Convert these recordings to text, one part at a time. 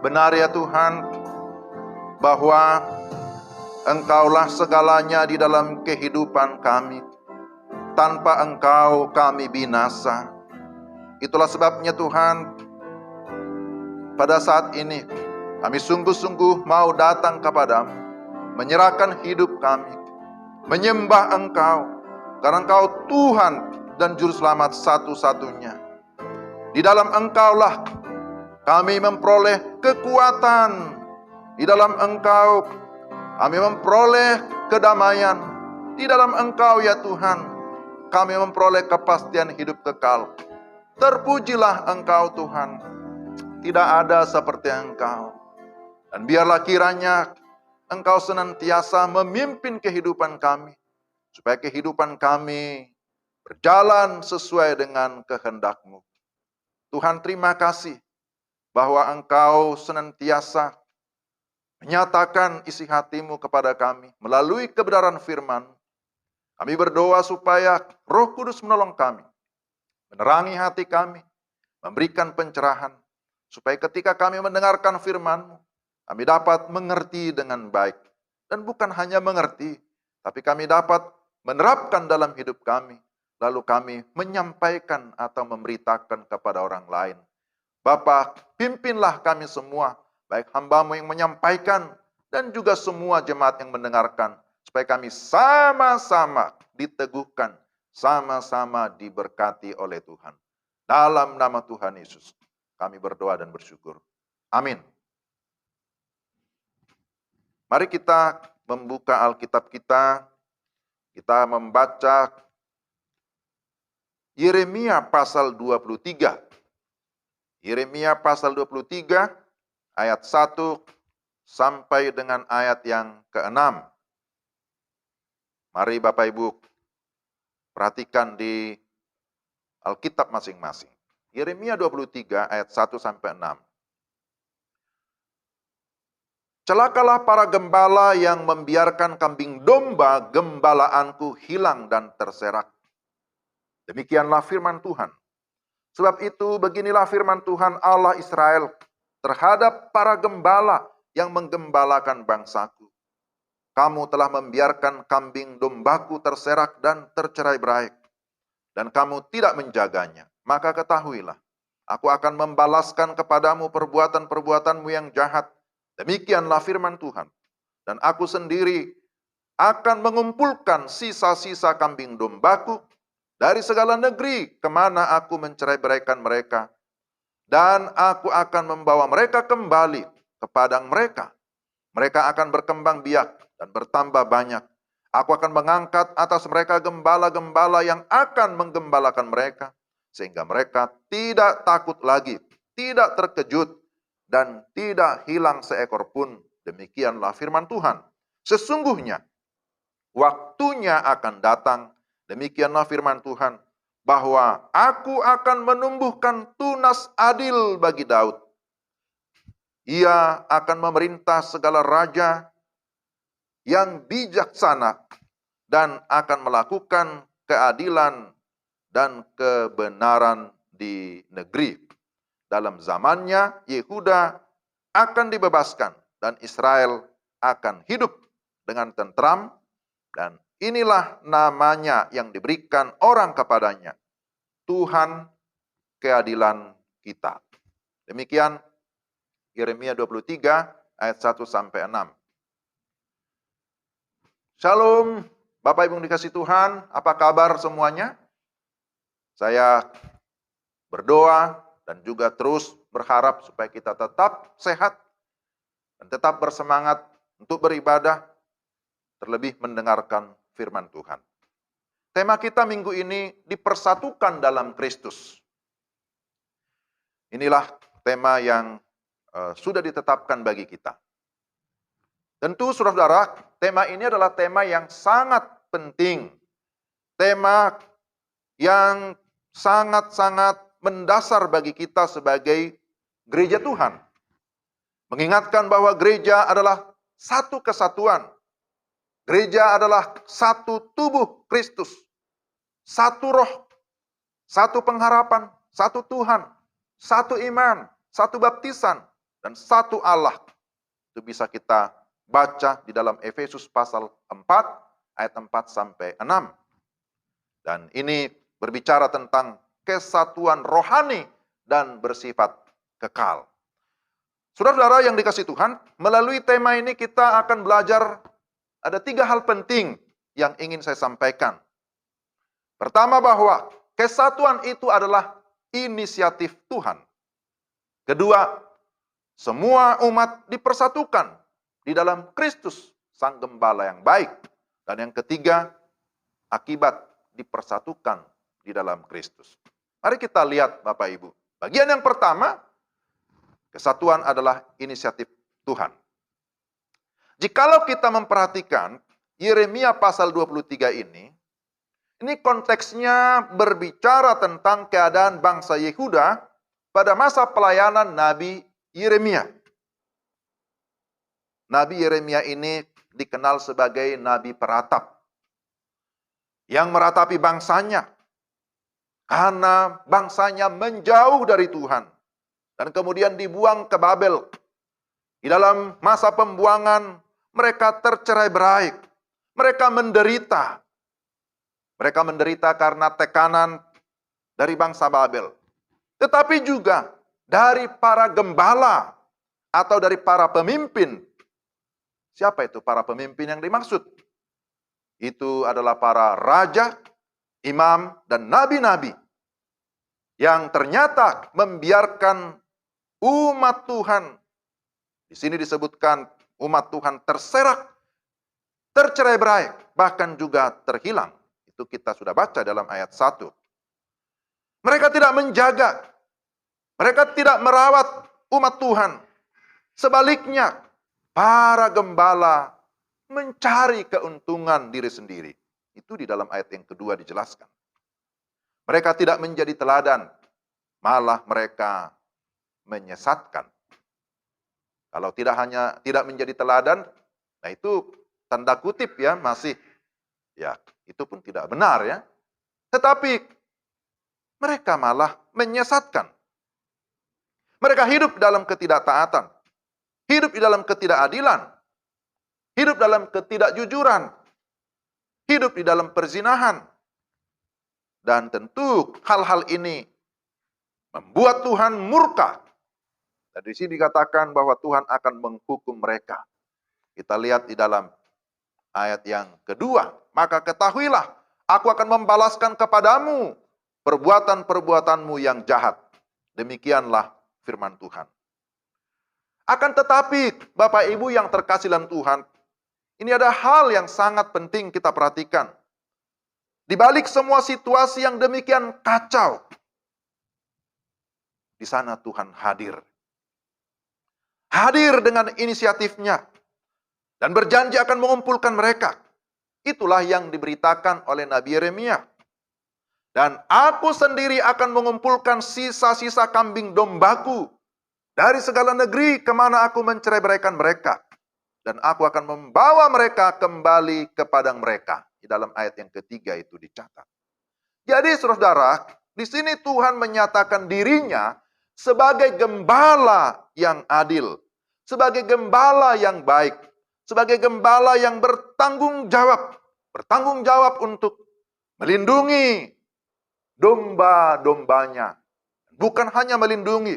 Benar ya Tuhan, bahwa Engkaulah segalanya di dalam kehidupan kami. Tanpa Engkau kami binasa. Itulah sebabnya Tuhan, pada saat ini kami sungguh-sungguh mau datang kepadamu, menyerahkan hidup kami, menyembah Engkau, karena Engkau Tuhan dan Juru Selamat satu-satunya. Di dalam Engkaulah kami memperoleh kekuatan. Di dalam Engkau kami memperoleh kedamaian. Di dalam Engkau ya Tuhan, kami memperoleh kepastian hidup kekal. Terpujilah Engkau Tuhan. Tidak ada seperti Engkau. Dan biarlah kiranya Engkau senantiasa memimpin kehidupan kami, supaya kehidupan kami berjalan sesuai dengan kehendak-Mu. Tuhan, terima kasih bahwa Engkau senantiasa menyatakan isi hati-Mu kepada kami melalui kebenaran firman. Kami berdoa supaya Roh Kudus menolong kami, menerangi hati kami, memberikan pencerahan, supaya ketika kami mendengarkan firman-Mu, kami dapat mengerti dengan baik. Dan bukan hanya mengerti, tapi kami dapat menerapkan dalam hidup kami, lalu kami menyampaikan atau memberitakan kepada orang lain. Bapa, pimpinlah kami semua, baik hamba-Mu yang menyampaikan, dan juga semua jemaat yang mendengarkan, supaya kami sama-sama diteguhkan, sama-sama diberkati oleh Tuhan. Dalam nama Tuhan Yesus, kami berdoa dan bersyukur. Amin. Mari kita membuka Alkitab kita membaca Yeremia pasal 23. Yeremia pasal 23, ayat 1 sampai dengan ayat yang ke-6. Mari Bapak Ibu perhatikan di Alkitab masing-masing. Yeremia 23 ayat 1 sampai 6. Celakalah para gembala yang membiarkan kambing domba gembalaanku hilang dan terserak. Demikianlah firman Tuhan. Sebab itu beginilah firman Tuhan Allah Israel terhadap para gembala yang menggembalakan bangsaku. Kamu telah membiarkan kambing dombaku terserak dan tercerai-berai, dan kamu tidak menjaganya. Maka ketahuilah, aku akan membalaskan kepadamu perbuatan-perbuatanmu yang jahat. Demikianlah firman Tuhan. Dan aku sendiri akan mengumpulkan sisa-sisa kambing dombaku dari segala negeri kemana aku mencerai-beraikan mereka. Dan aku akan membawa mereka kembali ke padang mereka. Mereka akan berkembang biak dan bertambah banyak. Aku akan mengangkat atas mereka gembala-gembala yang akan menggembalakan mereka, sehingga mereka tidak takut lagi, tidak terkejut, dan tidak hilang seekor pun. Demikianlah firman Tuhan. Sesungguhnya waktunya akan datang, demikianlah firman Tuhan, bahwa aku akan menumbuhkan tunas adil bagi Daud. Ia akan memerintah segala raja yang bijaksana dan akan melakukan keadilan dan kebenaran di negeri. Dalam zamannya Yehuda akan dibebaskan dan Israel akan hidup dengan tentram, dan inilah namanya yang diberikan orang kepadanya, Tuhan keadilan kita. Demikian Yeremia 23 ayat 1 sampai 6. Shalom, Bapak Ibu yang dikasihi Tuhan, apa kabar semuanya? Saya berdoa dan juga terus berharap supaya kita tetap sehat dan tetap bersemangat untuk beribadah, terlebih mendengarkan firman Tuhan. Tema kita minggu ini dipersatukan dalam Kristus. Inilah tema yang sudah ditetapkan bagi kita. Tentu saudara-saudara, tema ini adalah tema yang sangat penting. Tema yang sangat-sangat mendasar bagi kita sebagai gereja Tuhan. Mengingatkan bahwa gereja adalah satu kesatuan. Gereja adalah satu tubuh Kristus. Satu roh, satu pengharapan, satu Tuhan, satu iman, satu baptisan, dan satu Allah. Itu bisa kita baca di dalam Efesus pasal 4 ayat 4 sampai 6. Dan ini berbicara tentang kesatuan rohani dan bersifat kekal. Saudara-saudara yang dikasihi Tuhan, melalui tema ini kita akan belajar ada 3 hal penting yang ingin saya sampaikan. Pertama, bahwa kesatuan itu adalah inisiatif Tuhan. Kedua, semua umat dipersatukan di dalam Kristus, Sang Gembala yang baik. Dan yang ketiga, akibat dipersatukan di dalam Kristus. Mari kita lihat Bapak Ibu. Bagian yang pertama, kesatuan adalah inisiatif Tuhan. Jikalau kita memperhatikan Yeremia pasal 23 ini konteksnya berbicara tentang keadaan bangsa Yehuda pada masa pelayanan Nabi Yeremia. Nabi Yeremia ini dikenal sebagai nabi peratap yang meratapi bangsanya karena bangsanya menjauh dari Tuhan dan kemudian dibuang ke Babel. Di dalam masa pembuangan mereka tercerai-berai, mereka menderita. Mereka menderita karena tekanan dari bangsa Babel. Tetapi juga dari para gembala atau dari para pemimpin. Siapa itu para pemimpin yang dimaksud? Itu adalah para raja, imam, dan nabi-nabi yang ternyata membiarkan umat Tuhan. Di sini disebutkan umat Tuhan terserak, tercerai-berai, bahkan juga terhilang. Itu kita sudah baca dalam ayat 1. Mereka tidak menjaga, mereka tidak merawat umat Tuhan. Sebaliknya, para gembala mencari keuntungan diri sendiri. Itu di dalam ayat yang kedua dijelaskan. Mereka tidak menjadi teladan, malah mereka menyesatkan. Kalau tidak menjadi teladan, nah itu tanda kutip ya, masih ya, itu pun tidak benar ya. Tetapi mereka malah menyesatkan. Mereka hidup dalam ketidaktaatan, hidup di dalam ketidakadilan, hidup dalam ketidakjujuran, hidup di dalam perzinahan. Dan tentu hal-hal ini membuat Tuhan murka. Dan di sini dikatakan bahwa Tuhan akan menghukum mereka. Kita lihat di dalam ayat yang kedua. Maka ketahuilah, aku akan membalaskan kepadamu perbuatan-perbuatanmu yang jahat. Demikianlah firman Tuhan. Akan tetapi, Bapak Ibu yang terkasih dalam Tuhan, ini ada hal yang sangat penting kita perhatikan. Di balik semua situasi yang demikian kacau, di sana Tuhan hadir. Hadir dengan inisiatifnya dan berjanji akan mengumpulkan mereka. Itulah yang diberitakan oleh Nabi Yeremia. Dan aku sendiri akan mengumpulkan sisa-sisa kambing dombaku dari segala negeri kemana aku mencerai-beraikan mereka. Dan aku akan membawa mereka kembali ke padang mereka. Di dalam ayat yang ketiga itu dicatat. Jadi saudara, di sini Tuhan menyatakan dirinya sebagai gembala yang adil, sebagai gembala yang baik, sebagai gembala yang bertanggung jawab untuk melindungi domba-dombanya. Bukan hanya melindungi,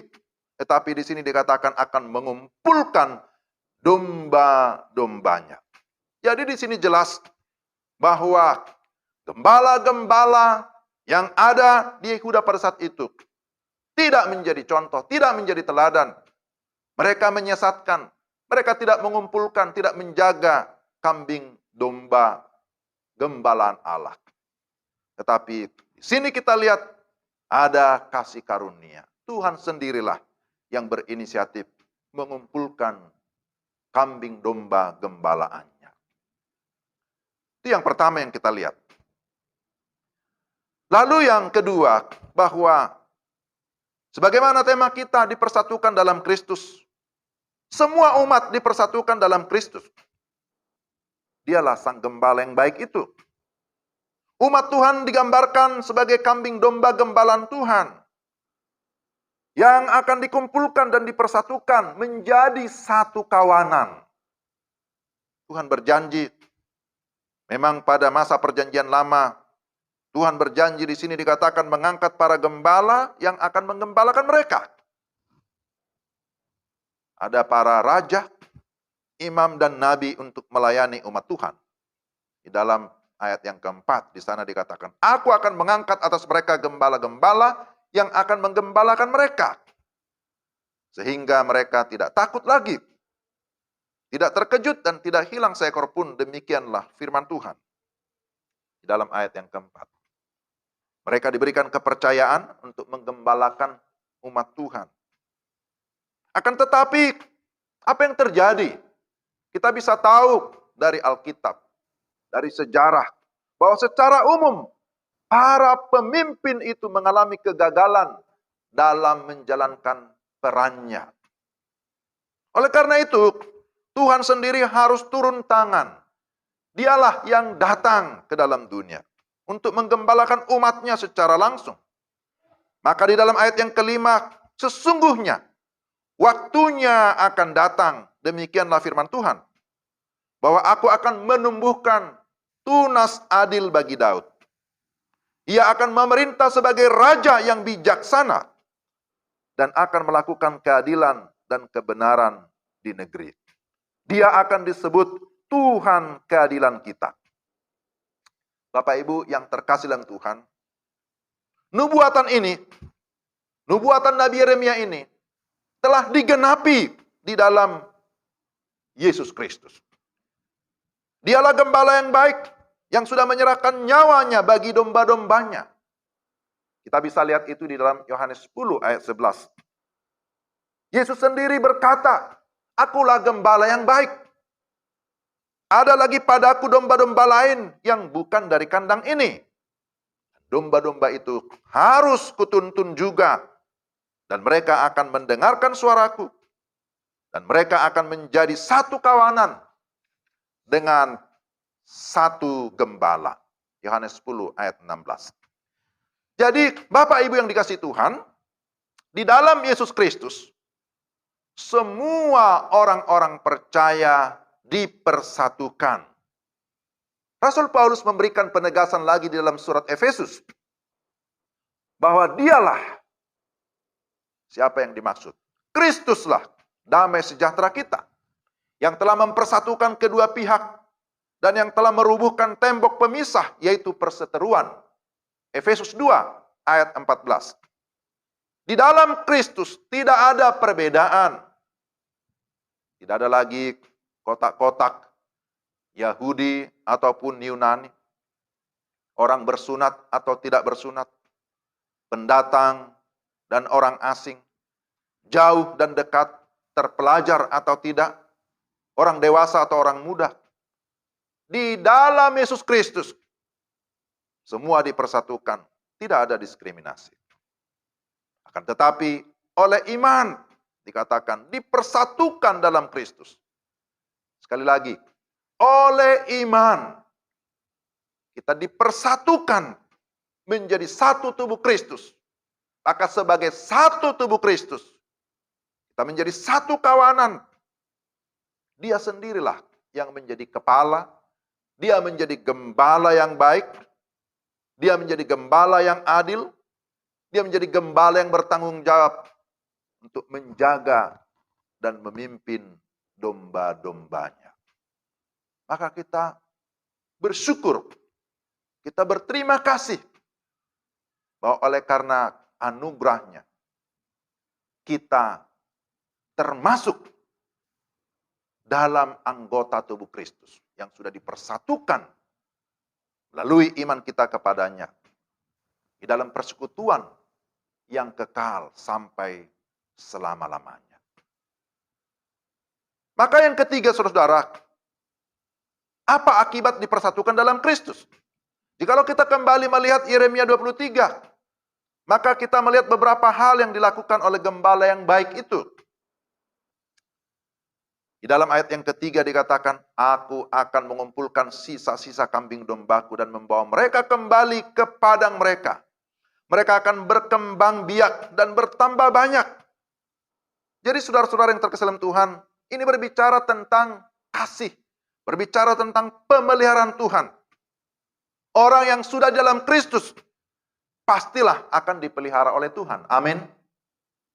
tetapi di sini dikatakan akan mengumpulkan domba-dombanya. Jadi di sini jelas bahwa gembala-gembala yang ada di Yehuda pada saat itu tidak menjadi contoh, tidak menjadi teladan. Mereka menyesatkan, mereka tidak mengumpulkan, tidak menjaga kambing domba gembalaan Allah. Tetapi di sini kita lihat ada kasih karunia. Tuhan sendirilah yang berinisiatif mengumpulkan kambing domba gembalaannya. Itu yang pertama yang kita lihat. Lalu yang kedua, bahwa sebagaimana tema kita dipersatukan dalam Kristus. Semua umat dipersatukan dalam Kristus. Dialah sang gembala yang baik itu. Umat Tuhan digambarkan sebagai kambing domba gembalaan Tuhan. yang akan dikumpulkan dan dipersatukan menjadi satu kawanan. Tuhan berjanji, memang pada masa perjanjian lama, Tuhan berjanji di sini dikatakan mengangkat para gembala yang akan menggembalakan mereka. Ada para raja, imam dan nabi untuk melayani umat Tuhan. Di dalam ayat yang keempat, di sana dikatakan, aku akan mengangkat atas mereka gembala-gembala yang akan menggembalakan mereka. Sehingga mereka tidak takut lagi, tidak terkejut dan tidak hilang seekor pun. Demikianlah firman Tuhan. Di dalam ayat yang keempat. Mereka diberikan kepercayaan untuk menggembalakan umat Tuhan. Akan tetapi, apa yang terjadi? Kita bisa tahu dari Alkitab, dari sejarah, bahwa secara umum, para pemimpin itu mengalami kegagalan dalam menjalankan perannya. Oleh karena itu, Tuhan sendiri harus turun tangan. Dialah yang datang ke dalam dunia untuk menggembalakan umatnya secara langsung. Maka di dalam ayat yang kelima, sesungguhnya waktunya akan datang, demikianlah firman Tuhan, bahwa aku akan menumbuhkan tunas adil bagi Daud. Ia akan memerintah sebagai raja yang bijaksana dan akan melakukan keadilan dan kebenaran di negeri. Dia akan disebut Tuhan keadilan kita. Bapak Ibu yang terkasih dalam Tuhan, nubuatan ini, nubuatan Nabi Yeremia ini telah digenapi di dalam Yesus Kristus. Dialah gembala yang baik yang sudah menyerahkan nyawanya bagi domba-dombanya. Kita bisa lihat itu di dalam Yohanes 10 ayat 11. Yesus sendiri berkata, akulah gembala yang baik. Ada lagi padaku domba-domba lain yang bukan dari kandang ini. Domba-domba itu harus kutuntun juga. Dan mereka akan mendengarkan suaraku. Dan mereka akan menjadi satu kawanan dengan satu gembala. Yohanes 10 ayat 16. Jadi Bapak Ibu yang dikasihi Tuhan, di dalam Yesus Kristus, semua orang-orang percaya dipersatukan. Rasul Paulus memberikan penegasan lagi di dalam surat Efesus, bahwa dialah, siapa yang dimaksud? Kristuslah damai sejahtera kita, yang telah mempersatukan kedua pihak, dan yang telah merubuhkan tembok pemisah, yaitu perseteruan. Efesus 2 ayat 14. Di dalam Kristus tidak ada perbedaan. Tidak ada lagi kotak-kotak Yahudi ataupun Yunani. Orang bersunat atau tidak bersunat. Pendatang dan orang asing. Jauh dan dekat, terpelajar atau tidak. Orang dewasa atau orang muda. Di dalam Yesus Kristus, semua dipersatukan, tidak ada diskriminasi. Akan tetapi, oleh iman, dikatakan dipersatukan dalam Kristus. Sekali lagi, oleh iman, kita dipersatukan menjadi satu tubuh Kristus. Maka sebagai satu tubuh Kristus, kita menjadi satu kawanan. Dia sendirilah yang menjadi kepala, dia menjadi gembala yang baik, dia menjadi gembala yang adil, dia menjadi gembala yang bertanggung jawab untuk menjaga dan memimpin domba-dombanya. Maka kita bersyukur, kita berterima kasih bahwa oleh karena anugerahnya, kita termasuk dalam anggota tubuh Kristus yang sudah dipersatukan melalui iman kita kepadanya di dalam persekutuan yang kekal sampai selama-lamanya. Maka yang ketiga, saudara, apa akibat dipersatukan dalam Kristus? Jikalau kita kembali melihat Yeremia 23, maka kita melihat beberapa hal yang dilakukan oleh gembala yang baik itu. Di dalam ayat yang ketiga dikatakan, aku akan mengumpulkan sisa-sisa kambing dombaku dan membawa mereka kembali ke padang mereka. Mereka akan berkembang biak dan bertambah banyak. Jadi saudara-saudara yang terkasih dalam Tuhan, ini berbicara tentang kasih. Berbicara tentang pemeliharaan Tuhan. Orang yang sudah dalam Kristus, pastilah akan dipelihara oleh Tuhan. Amin.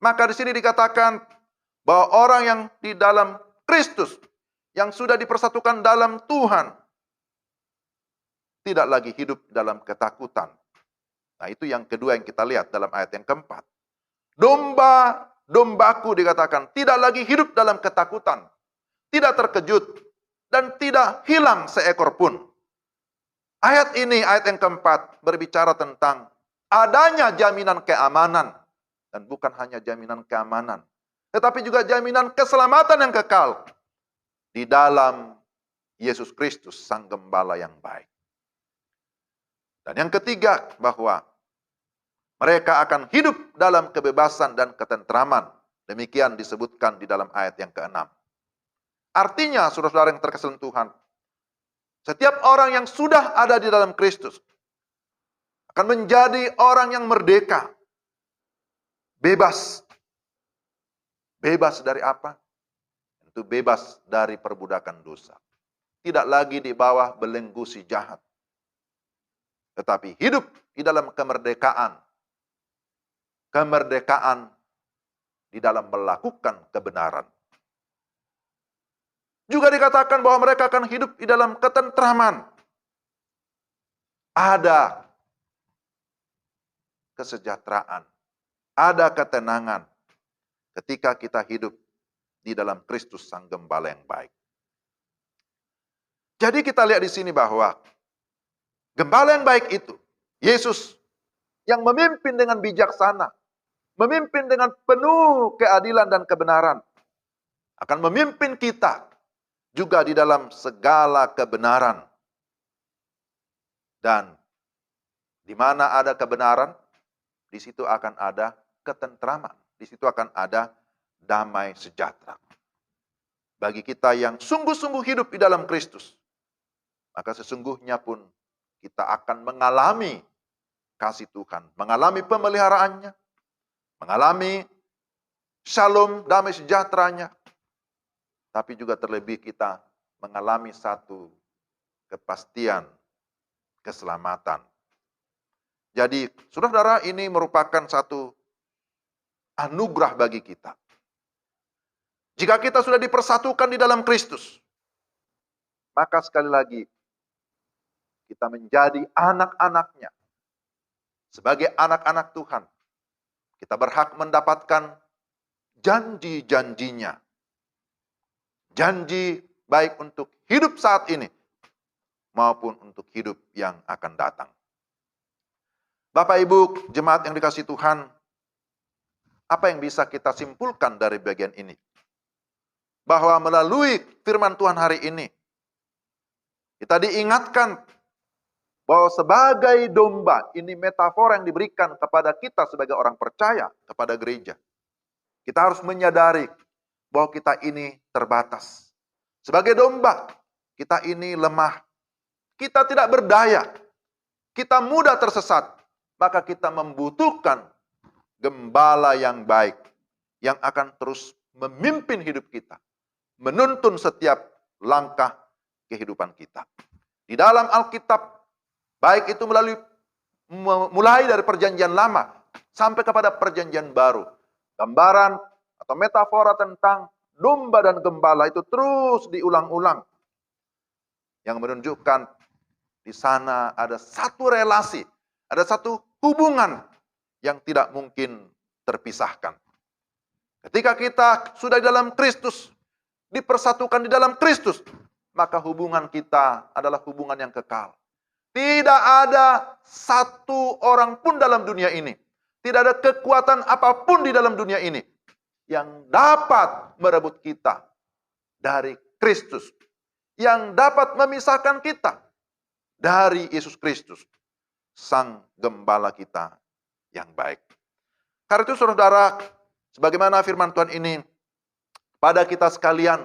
Maka di sini dikatakan bahwa orang yang di dalam Kristus, yang sudah dipersatukan dalam Tuhan, tidak lagi hidup dalam ketakutan. Nah, itu yang kedua yang kita lihat dalam ayat yang keempat. Domba-dombaku dikatakan tidak lagi hidup dalam ketakutan, tidak terkejut, dan tidak hilang seekor pun. Ayat ini, ayat yang keempat, berbicara tentang adanya jaminan keamanan. Dan bukan hanya jaminan keamanan, tetapi juga jaminan keselamatan yang kekal di dalam Yesus Kristus, Sang Gembala yang baik. Dan yang ketiga, bahwa mereka akan hidup dalam kebebasan dan ketentraman. Demikian disebutkan di dalam ayat yang ke-6. Artinya, saudara-saudara yang terkasih Tuhan, setiap orang yang sudah ada di dalam Kristus akan menjadi orang yang merdeka. Bebas. Bebas dari apa? Itu bebas dari perbudakan dosa. Tidak lagi di bawah belenggu si jahat. Tetapi hidup di dalam kemerdekaan. Kemerdekaan di dalam melakukan kebenaran. Juga dikatakan bahwa mereka akan hidup di dalam ketentraman. Ada kesejahteraan. Ada ketenangan ketika kita hidup di dalam Kristus Sang Gembala yang baik. Jadi kita lihat di sini bahwa Gembala yang baik itu, Yesus yang memimpin dengan bijaksana, memimpin dengan penuh keadilan dan kebenaran, akan memimpin kita juga di dalam segala kebenaran. Dan di mana ada kebenaran, di situ akan ada ketentraman. Di situ akan ada damai sejahtera. Bagi kita yang sungguh-sungguh hidup di dalam Kristus, maka sesungguhnya pun kita akan mengalami kasih Tuhan, mengalami pemeliharaannya, mengalami shalom, damai sejahteranya, tapi juga terlebih kita mengalami satu kepastian, keselamatan. Jadi, saudara-saudara, ini merupakan satu anugerah bagi kita. Jika kita sudah dipersatukan di dalam Kristus, maka sekali lagi, kita menjadi anak-anaknya. Sebagai anak-anak Tuhan, kita berhak mendapatkan janji-janjinya. Janji baik untuk hidup saat ini, maupun untuk hidup yang akan datang. Bapak Ibu, jemaat yang dikasihi Tuhan, apa yang bisa kita simpulkan dari bagian ini? Bahwa melalui firman Tuhan hari ini, kita diingatkan bahwa sebagai domba, ini metafora yang diberikan kepada kita sebagai orang percaya, kepada gereja. Kita harus menyadari bahwa kita ini terbatas. Sebagai domba, kita ini lemah. Kita tidak berdaya. Kita mudah tersesat. Maka kita membutuhkan gembala yang baik, yang akan terus memimpin hidup kita, menuntun setiap langkah kehidupan kita. Di dalam Alkitab, baik itu mulai dari perjanjian lama sampai kepada perjanjian baru, gambaran atau metafora tentang domba dan gembala itu terus diulang-ulang, yang menunjukkan di sana ada satu relasi, ada satu hubungan yang tidak mungkin terpisahkan. Ketika kita sudah di dalam Kristus, dipersatukan di dalam Kristus, maka hubungan kita adalah hubungan yang kekal. Tidak ada satu orang pun dalam dunia ini, tidak ada kekuatan apapun di dalam dunia ini yang dapat merebut kita dari Kristus, yang dapat memisahkan kita dari Yesus Kristus, Sang Gembala kita yang baik. Karena itu saudara, sebagaimana firman Tuhan ini pada kita sekalian,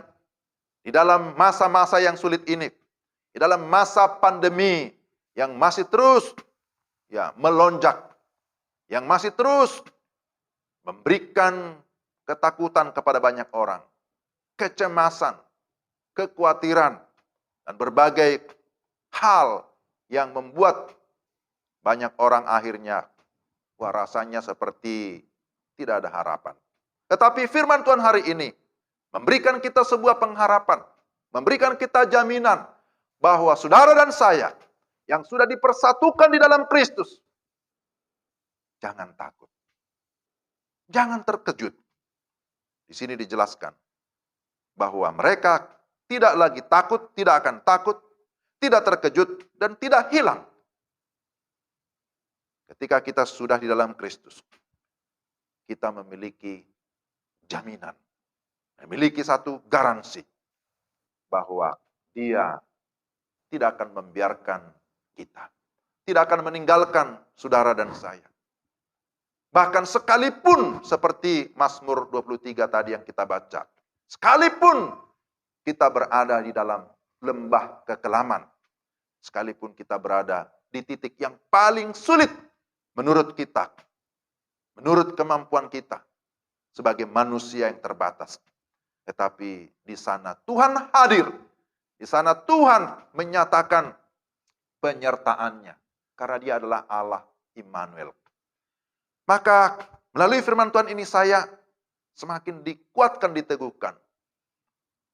di dalam masa-masa yang sulit ini, di dalam masa pandemi yang masih terus melonjak, yang masih terus memberikan ketakutan kepada banyak orang, kecemasan, kekhawatiran, dan berbagai hal yang membuat banyak orang akhirnya rasanya seperti tidak ada harapan. Tetapi firman Tuhan hari ini memberikan kita sebuah pengharapan, memberikan kita jaminan bahwa saudara dan saya yang sudah dipersatukan di dalam Kristus, jangan takut. Jangan terkejut. Di sini dijelaskan bahwa mereka tidak lagi takut, tidak akan takut, tidak terkejut, dan tidak hilang. Ketika kita sudah di dalam Kristus, kita memiliki jaminan, memiliki satu garansi bahwa Dia tidak akan membiarkan kita, tidak akan meninggalkan saudara dan saya. Bahkan sekalipun seperti Mazmur 23 tadi yang kita baca, sekalipun kita berada di dalam lembah kekelaman, sekalipun kita berada di titik yang paling sulit menurut kita, menurut kemampuan kita sebagai manusia yang terbatas. Tetapi di sana Tuhan hadir, di sana Tuhan menyatakan penyertaannya, karena Dia adalah Allah Immanuel. Maka melalui firman Tuhan ini saya semakin dikuatkan, diteguhkan.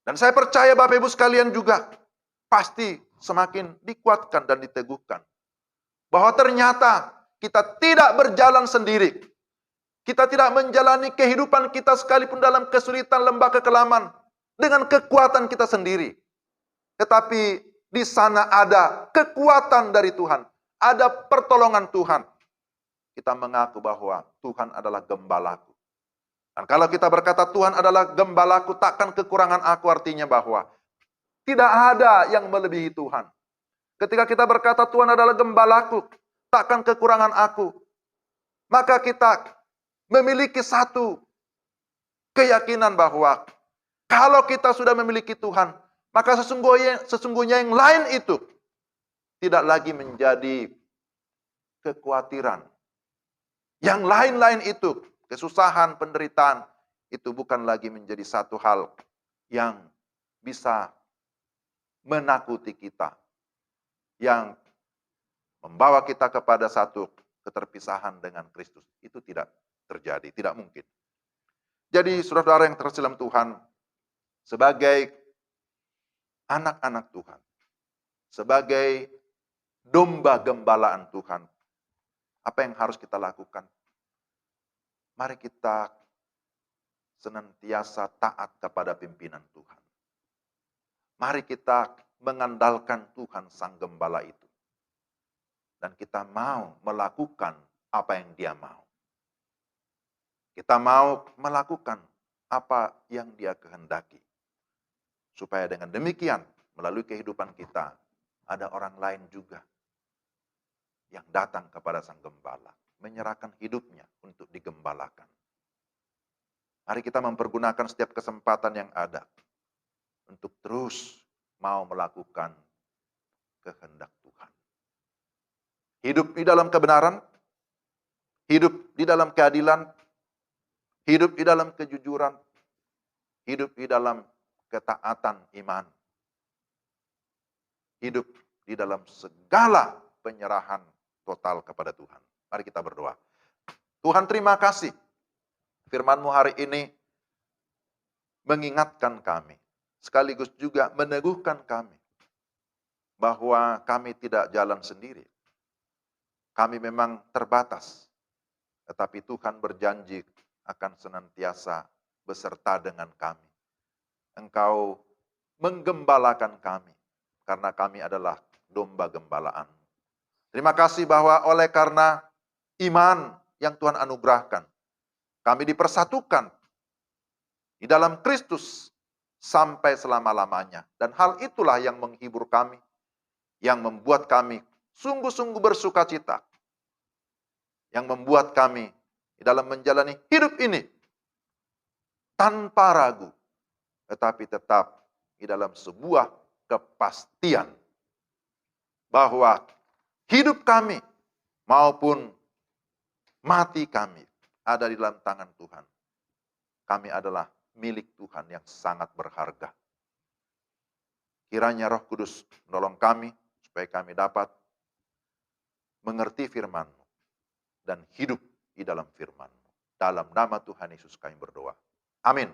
Dan saya percaya Bapak Ibu sekalian juga pasti semakin dikuatkan dan diteguhkan. Bahwa ternyata kita tidak berjalan sendiri. Kita tidak menjalani kehidupan kita sekalipun dalam kesulitan lembah kekelaman dengan kekuatan kita sendiri. Tetapi di sana ada kekuatan dari Tuhan, ada pertolongan Tuhan. Kita mengaku bahwa Tuhan adalah gembalaku. Dan kalau kita berkata Tuhan adalah gembalaku, takkan kekurangan aku, artinya bahwa tidak ada yang melebihi Tuhan. Ketika kita berkata Tuhan adalah gembalaku, takkan kekurangan aku, maka kita memiliki satu keyakinan bahwa kalau kita sudah memiliki Tuhan, maka sesungguhnya yang lain itu tidak lagi menjadi kekhawatiran. Yang lain-lain itu, kesusahan, penderitaan, itu bukan lagi menjadi satu hal yang bisa menakuti kita, yang membawa kita kepada satu keterpisahan dengan Kristus. Itu tidak terjadi, tidak mungkin. Jadi saudara-saudara yang terkasih dalam Tuhan, sebagai anak-anak Tuhan, sebagai domba gembalaan Tuhan, apa yang harus kita lakukan? Mari kita senantiasa taat kepada pimpinan Tuhan. Mari kita mengandalkan Tuhan Sang Gembala itu. Dan kita mau melakukan apa yang Dia mau. Kita mau melakukan apa yang Dia kehendaki. Supaya dengan demikian, melalui kehidupan kita, ada orang lain juga yang datang kepada Sang Gembala, menyerahkan hidupnya untuk digembalakan. Mari kita mempergunakan setiap kesempatan yang ada untuk terus mau melakukan kehendak Tuhan. Hidup di dalam kebenaran, hidup di dalam keadilan, hidup di dalam kejujuran, hidup di dalam ketaatan iman, hidup di dalam segala penyerahan total kepada Tuhan. Mari kita berdoa. Tuhan, terima kasih. Firman-Mu hari ini mengingatkan kami, sekaligus juga meneguhkan kami, bahwa kami tidak jalan sendiri. Kami memang terbatas, tetapi Tuhan berjanji akan senantiasa beserta dengan kami. Engkau menggembalakan kami, karena kami adalah domba gembalaan. Terima kasih bahwa oleh karena iman yang Tuhan anugerahkan, kami dipersatukan di dalam Kristus sampai selama-lamanya. Dan hal itulah yang menghibur kami, yang membuat kami sungguh-sungguh bersuka cita, yang membuat kami di dalam menjalani hidup ini tanpa ragu, tetapi tetap di dalam sebuah kepastian bahwa hidup kami maupun Mati kami ada di dalam tangan Tuhan. Kami adalah milik Tuhan yang sangat berharga. Kiranya Roh Kudus menolong kami supaya kami dapat mengerti firman-Mu dan hidup di dalam firman-Mu. Dalam nama Tuhan Yesus kami berdoa. Amin.